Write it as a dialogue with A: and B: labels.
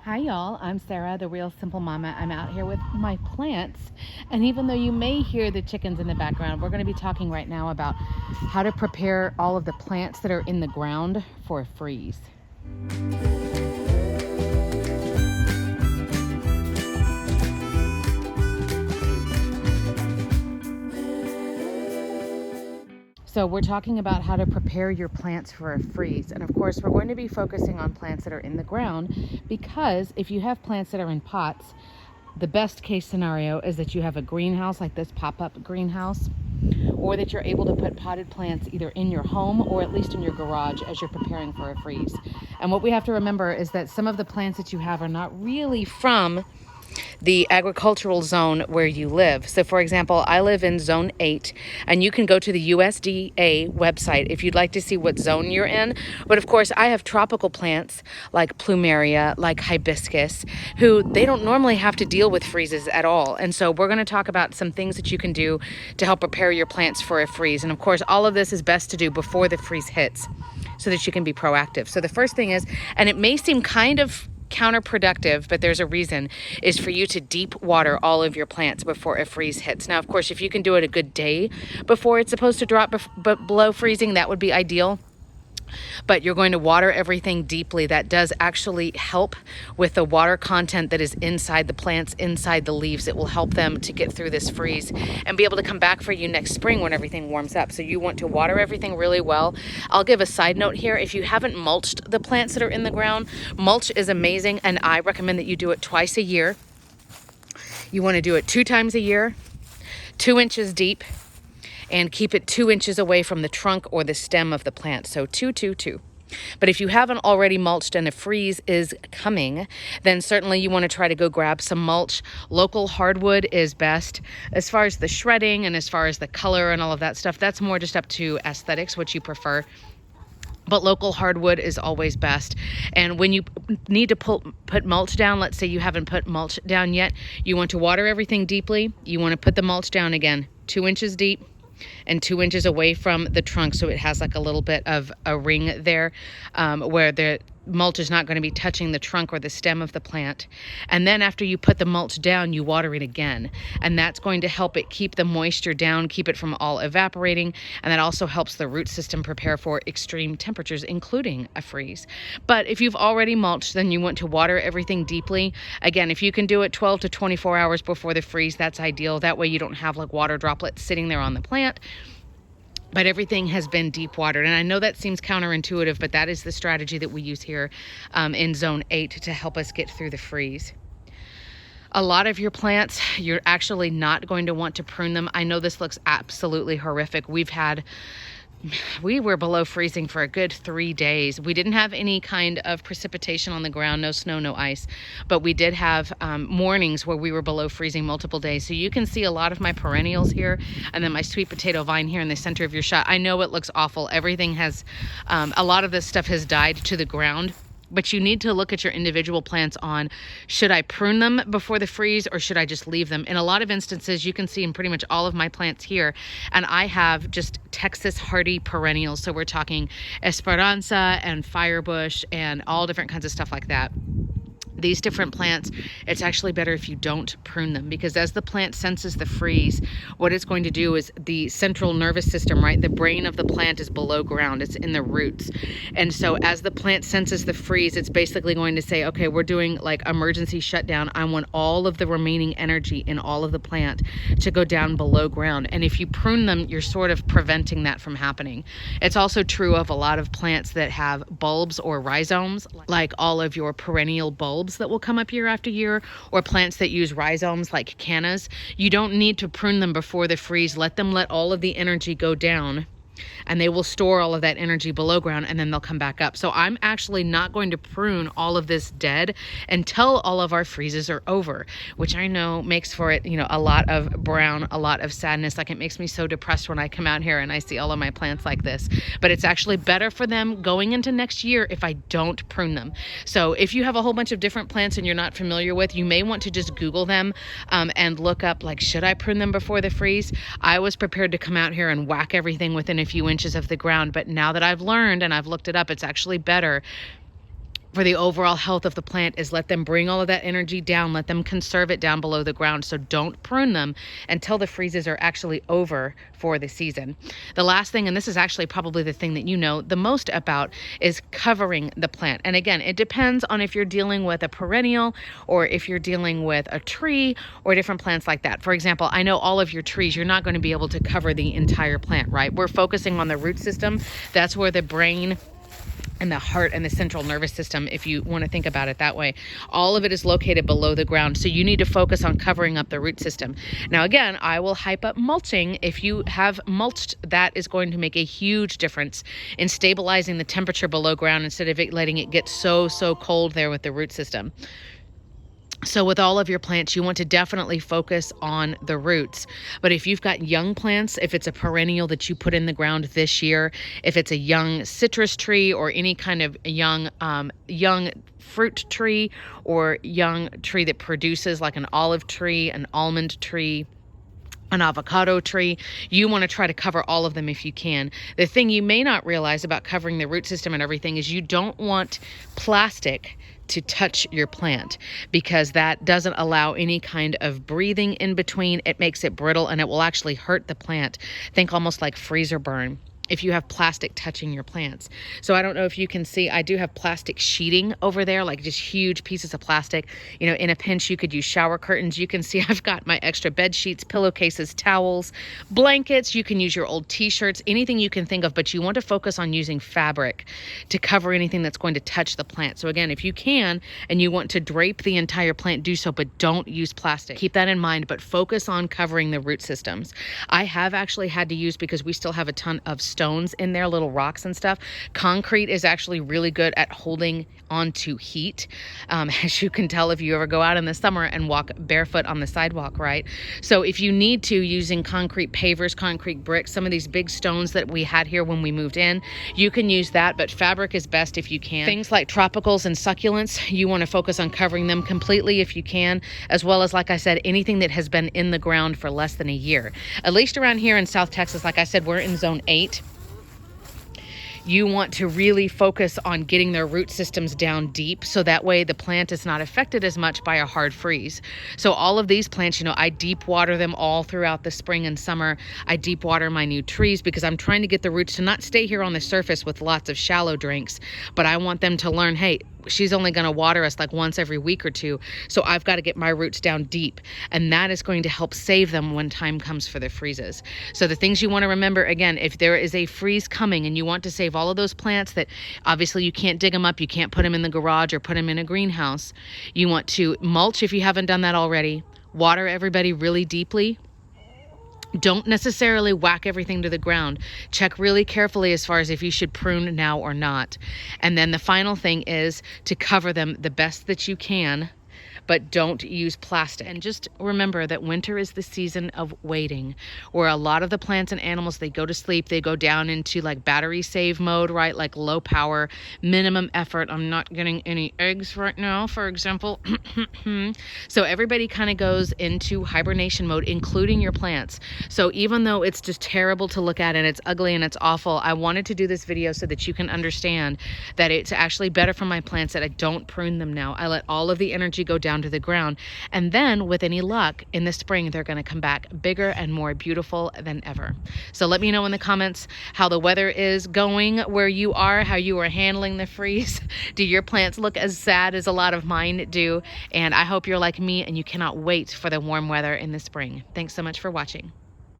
A: Hi y'all, I'm Sarah, the Real Simple Mama. I'm out here with my plants, and even though you may hear the chickens in the background, we're going to be talking right now about how to prepare all of the plants that are in the ground for a freeze. So we're talking about how to prepare your plants for a freeze. And of course, we're going to be focusing on plants that are in the ground, because if you have plants that are in pots, the best case scenario is that you have a greenhouse like this pop-up greenhouse, or that you're able to put potted plants either in your home or at least in your garage as you're preparing for a freeze. And what we have to remember is that some of the plants that you have are not really from the agricultural zone where you live. So for example, I live in zone 8, and you can go to the USDA website if you'd like to see what zone you're in. But of course, I have tropical plants like plumeria, like hibiscus, who they don't normally have to deal with freezes at all. And so we're going to talk about some things that you can do to help prepare your plants for a freeze. And of course, all of this is best to do before the freeze hits so that you can be proactive. So the first thing is, and it may seem kind of counterproductive, but there's a reason, is for you to deep water all of your plants before a freeze hits. Now, of course, if you can do it a good day before it's supposed to drop below freezing, that would be ideal. But you're going to water everything deeply. That does actually help with the water content that is inside the plants, inside the leaves. It will help them to get through this freeze and be able to come back for you next spring when everything warms up. So you want to water everything really well. I'll give a side note here. If you haven't mulched the plants that are in the ground, mulch is amazing, and I recommend that you do it twice a year. You want to do it 2 times a year, 2 inches deep, and keep it 2 inches away from the trunk or the stem of the plant. So 2, 2, 2. But if you haven't already mulched and a freeze is coming, then certainly you want to try to go grab some mulch. Local hardwood is best. As far as the shredding and as far as the color and all of that stuff, that's more just up to aesthetics, what you prefer. But local hardwood is always best. And when you need to put mulch down, let's say you haven't put mulch down yet, you want to water everything deeply. You want to put the mulch down again, 2 inches deep and 2 inches away from the trunk, so it has like a little bit of a ring there where the mulch is not going to be touching the trunk or the stem of the plant. And then after you put the mulch down, you water it again, and that's going to help it keep the moisture down, keep it from all evaporating, and that also helps the root system prepare for extreme temperatures, including a freeze. But if you've already mulched, then you want to water everything deeply. Again, if you can do it 12 to 24 hours before the freeze, that's ideal. That way you don't have like water droplets sitting there on the plant, but everything has been deep watered. And I know that seems counterintuitive, but that is the strategy that we use here in zone 8 to help us get through the freeze. A lot of your plants, you're actually not going to want to prune them. I know this looks absolutely horrific. We were below freezing for a good 3 days. We didn't have any kind of precipitation on the ground, no snow, no ice, but we did have mornings where we were below freezing multiple days. So you can see a lot of my perennials here, and then my sweet potato vine here in the center of your shot. I know it looks awful. Everything has, a lot of this stuff has died to the ground. But you need to look at your individual plants on, should I prune them before the freeze or should I just leave them? In a lot of instances, you can see in pretty much all of my plants here, and I have just Texas hardy perennials. So we're talking Esperanza and Firebush and all different kinds of stuff like that. These different plants, it's actually better if you don't prune them, because as the plant senses the freeze, what it's going to do is the central nervous system, right? The brain of the plant is below ground. It's in the roots. And so as the plant senses the freeze, it's basically going to say, okay, we're doing like emergency shutdown. I want all of the remaining energy in all of the plant to go down below ground. And if you prune them, you're sort of preventing that from happening. It's also true of a lot of plants that have bulbs or rhizomes, like all of your perennial bulbs that will come up year after year, or plants that use rhizomes like cannas. You don't need to prune them before the freeze. Let all of the energy go down, and they will store all of that energy below ground, and then they'll come back up. So I'm actually not going to prune all of this dead until all of our freezes are over, which I know makes for it, a lot of brown, a lot of sadness. Like, it makes me so depressed when I come out here and I see all of my plants like this. But it's actually better for them going into next year if I don't prune them. So if you have a whole bunch of different plants and you're not familiar with, you may want to just Google them and look up, like, should I prune them before the freeze? I was prepared to come out here and whack everything within a few inches of the ground, but now that I've learned and I've looked it up, it's actually better for the overall health of the plant is let them bring all of that energy down, let them conserve it down below the ground. So don't prune them until the freezes are actually over for the season. The last thing, and this is actually probably the thing that you know the most about, is covering the plant. And again, it depends on if you're dealing with a perennial or if you're dealing with a tree or different plants like that. For example, I know all of your trees, you're not going to be able to cover the entire plant, right? We're focusing on the root system. That's where the brain and the heart and the central nervous system, if you want to think about it that way, all of it is located below the ground. So you need to focus on covering up the root system. Now, again, I will hype up mulching. If you have mulched, that is going to make a huge difference in stabilizing the temperature below ground instead of letting it get so cold there with the root system. So with all of your plants, you want to definitely focus on the roots. But if you've got young plants, if it's a perennial that you put in the ground this year, if it's a young citrus tree or any kind of young fruit tree or young tree that produces, like an olive tree, an almond tree, an avocado tree, you want to try to cover all of them if you can. The thing you may not realize about covering the root system and everything is you don't want plastic to touch your plant, because that doesn't allow any kind of breathing in between. It makes it brittle and it will actually hurt the plant. Think almost like freezer burn if you have plastic touching your plants. So I don't know if you can see, I do have plastic sheeting over there, like just huge pieces of plastic. You know, in a pinch, you could use shower curtains. You can see I've got my extra bed sheets, pillowcases, towels, blankets. You can use your old t-shirts, anything you can think of, but you want to focus on using fabric to cover anything that's going to touch the plant. So again, if you can, and you want to drape the entire plant, do so, but don't use plastic. Keep that in mind, but focus on covering the root systems. I have actually had to use, because we still have a ton of stones in there, little rocks and stuff. Concrete is actually really good at holding onto heat. As you can tell if you ever go out in the summer and walk barefoot on the sidewalk, right? So if you need to, using concrete pavers, concrete bricks, some of these big stones that we had here when we moved in, you can use that, but fabric is best if you can. Things like tropicals and succulents, you want to focus on covering them completely if you can, as well as, like I said, anything that has been in the ground for less than a year. At least around here in South Texas, like I said, we're in zone 8. You want to really focus on getting their root systems down deep, so that way the plant is not affected as much by a hard freeze. So all of these plants, you know, I deep water them all throughout the spring and summer. I deep water my new trees because I'm trying to get the roots to not stay here on the surface with lots of shallow drinks, but I want them to learn, hey, she's only going to water us like once every week or two. So I've got to get my roots down deep, and that is going to help save them when time comes for the freezes. So the things you want to remember, again, if there is a freeze coming and you want to save all of those plants that obviously you can't dig them up, you can't put them in the garage or put them in a greenhouse, you want to mulch if you haven't done that already, water everybody really deeply. Don't necessarily whack everything to the ground. Check really carefully as far as if you should prune now or not. And then the final thing is to cover them the best that you can, but don't use plastic. And just remember that winter is the season of waiting, where a lot of the plants and animals, they go to sleep, they go down into like battery save mode, right? Like low power, minimum effort. I'm not getting any eggs right now, for example. So everybody kind of goes into hibernation mode, including your plants. So even though it's just terrible to look at and it's ugly and it's awful, I wanted to do this video so that you can understand that it's actually better for my plants that I don't prune them now. I let all of the energy go down to the ground, and then with any luck in the spring they're going to come back bigger and more beautiful than ever. So let me know in the comments how the weather is going where you are, how you are handling the freeze. Do your plants look as sad as a lot of mine do? And I hope you're like me and you cannot wait for the warm weather in the spring. Thanks so much for watching.